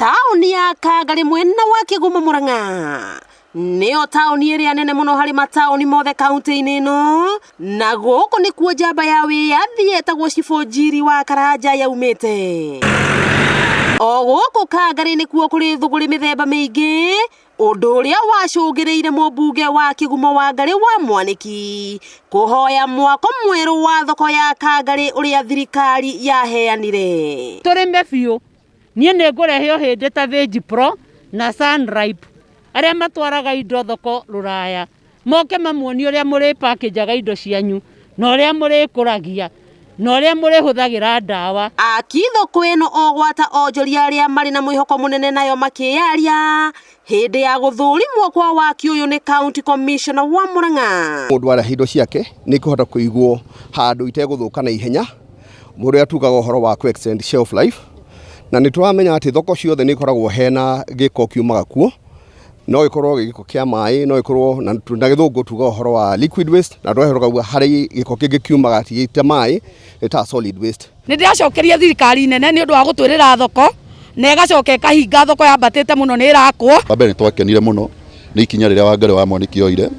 taoni ya Kagari mwena wa Kigumo Murang'a nĩyo taoni ĩrĩa nene mũno harĩ mataoni mothe kaunti-inĩ ĩno, na gũkũ nĩkuo njamba ya wĩyathi yetagwo Cibũ Njiri wa Karanja yaumĩte. O gũkũ Kagari nĩkuo kũrĩ thũgũrĩ mĩthemba mĩingĩ, ũndũ ũrĩa wacũngĩrĩire mũmbunge wa Kigumo Wangari wa Mwaniki kũhoya mwako mwerũ wa thoko ya Kagari ũrĩa thirikari yaheanire. Tũrĩme biũ, niĩ nĩngũrehe hĩndĩ ta Veg Pro na Sunripe arĩa matwaraga indo thoko Rũraya, moke mamuonie ũrĩa mũrĩ package indo cianyu na ũrĩa mũrĩkũragia na ũrĩa mũrĩhũthagĩra ndawa. Thoko ĩno ogwata onjoria arĩa marĩ na mwĩhoko mũnene nayo makĩyaria hĩndĩ ya gũthũrimwo kwa waki ũyũ nĩ County Commissioner wa Murang'a. Mũndũ arĩa indo ciake nĩ kũhota kũigwo handũ itegũthũka na ihenya, mũrĩa tugaga ũhoro wa extend shelf life, na nĩ tũramenya atĩ thoko ciothe nĩ ikoragwo hena gĩko kiumaga kuo, no ikorwo gĩko kĩa maĩ, no ikorwo na gĩthũngũ tuga ũhoro wa liquid waste, na ndũheroga harĩ gĩko kĩngĩ kiumaga ta maĩ ta solid waste. Nĩ ndĩracokeria thirikari nene nĩ ũndũ wa gũtwĩrĩra thoko na ĩgacoka ĩkahinga thoko yambatĩte mũno nĩ ĩrakwo. Wambere nĩ twakenire mũno nĩ ikinya rĩrĩa Wangari wa Mwaniki oire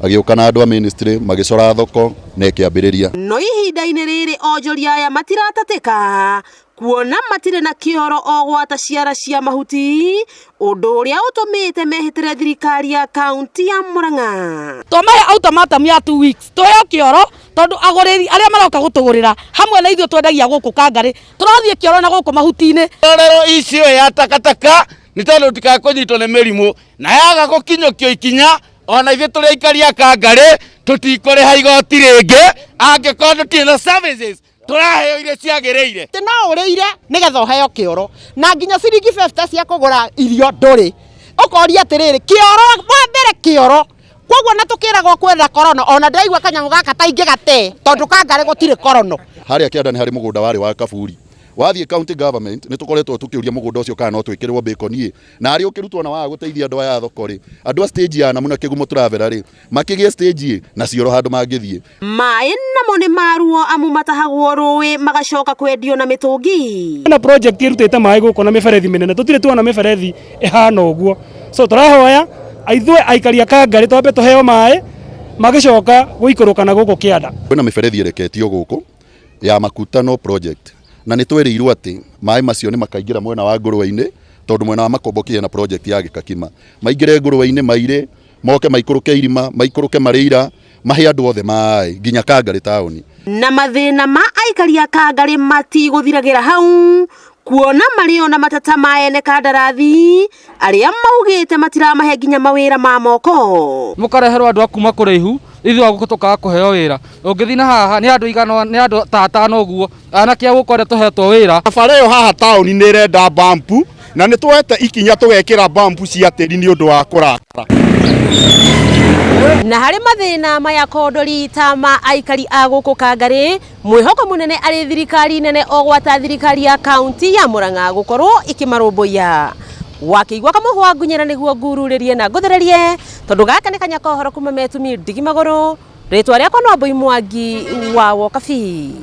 agĩũka na andũ a ministry magĩcora thoko na ĩkĩambĩrĩria. No ihinda-inĩ rĩrĩ onjoria aya matiratatĩka kuona matirĩ na kĩoro ogwata ciara cia mahuti, ũndũ ũrĩa ũtũmĩte mehĩtĩre thirikari ya kaunti ya Murang'a. Tũmahe ultimatum ya 2 weeks tũheo kĩoro tondũ agũrĩri arĩa maroka gũtũgũrĩra hamwe na ithuĩ twendagia gũkũ Kagari tũrathiĩ kĩoro na gũkũ mahuti-inĩ. Rero icio ya takataka nĩ tondũ tũtikakũnyitwo nĩ mĩrimũ na yaga gũkinyũkio ikinya ona ithuĩ tũrĩ aikari a Kagari tũtikũrĩha igoti rĩngĩ angĩkorwo tũtirĩ na services tũraheo iria ciagĩrĩire. No ũrĩire nĩgetha ũheo kĩoro na nginya ciringi 50 cia kũgũra irio ndũrĩ, ũkoria atĩrĩrĩ kĩoro wa mbere kĩoro. Koguo na tũkĩragwo kwetha korono, ona ndĩraigua kanyamũ gaka ta ingĩgate tondũ Kagari gũtirĩ korono. Harĩa kĩanda nĩ harĩ mũgũnda warĩ wa Kaburi. Wathiĩ county government nĩ tũkoretwo tũkĩũria mũgũnda ũcio kana no twĩkĩrwo bacon na arĩ ũkĩrutwo na wa gũteithia andũ aya thoko rĩ, andũ a stage ya Namu na Kigumo Travela rĩ makĩgĩa stage na cioro handũ mangĩthiĩ. Maĩ namo nĩ maruo amu matahagwo rũĩ magacoka kwendio na mĩtũngi. Na project ĩrutĩte maĩ gũkũ na mĩberethi mĩnene, tũtirĩ tuona mĩberethi ĩhana ũguo, so tũrahoya aithuĩ aikari a Kagari twambe tũheo maĩ magĩcoka gũikũrũka na gũkũ kĩanda. Kwĩna mĩberethi ĩreketio gũkũ ya Makutano project na nĩ twĩrĩirwo atĩ maĩ macio nĩ makaingĩra mwena wa ngũrũwe-inĩ tondũ mwena wa Makomboki na project ya Gĩkakima maingĩre ngũrũwe-inĩ maire moke maikũrũke irima maikũrũke marĩira mahe andũ othe maĩ nginya Kagari taoni. Na mathĩna ma aikari a Kagari matigũthiragĩra hau kuona marĩ ona matata ma ene kandarathi arĩa maugĩte matiramahe nginya mawĩra ma moko. Mũkareherwo andũ a kuma kũraihu ithuĩ agũkũ tũkaga kũheo wĩra. Ũngĩthiĩ na haha nĩ andũ igana nĩ andũ ta 5 ũguo anake a gũkũ arĩa tũhetwo wĩra. Bara ĩyo haha taoni nĩ ĩrenda bampu na nĩ twete ikinya tũgekĩra bampu cia tĩri nĩ ũndũ wa kũrakara. Na harĩ mathĩna maya kondori ta ma aikari a gũkũ Kagari, mwĩhoko mũnene arĩ thirikari nene ogwata thirikari ya kaunti ya Murang'a gũkorwo ikĩmarũmbũiya. Wakĩigua kamũhwa ngunyĩra nĩguo ngururĩrie na ngũthererie tondũ gaka nĩ Kanyakohoro kuma Metumi Ndigi Magũrũ, rĩtwa rĩakwa no Mbui Mwangi wa Wokabi.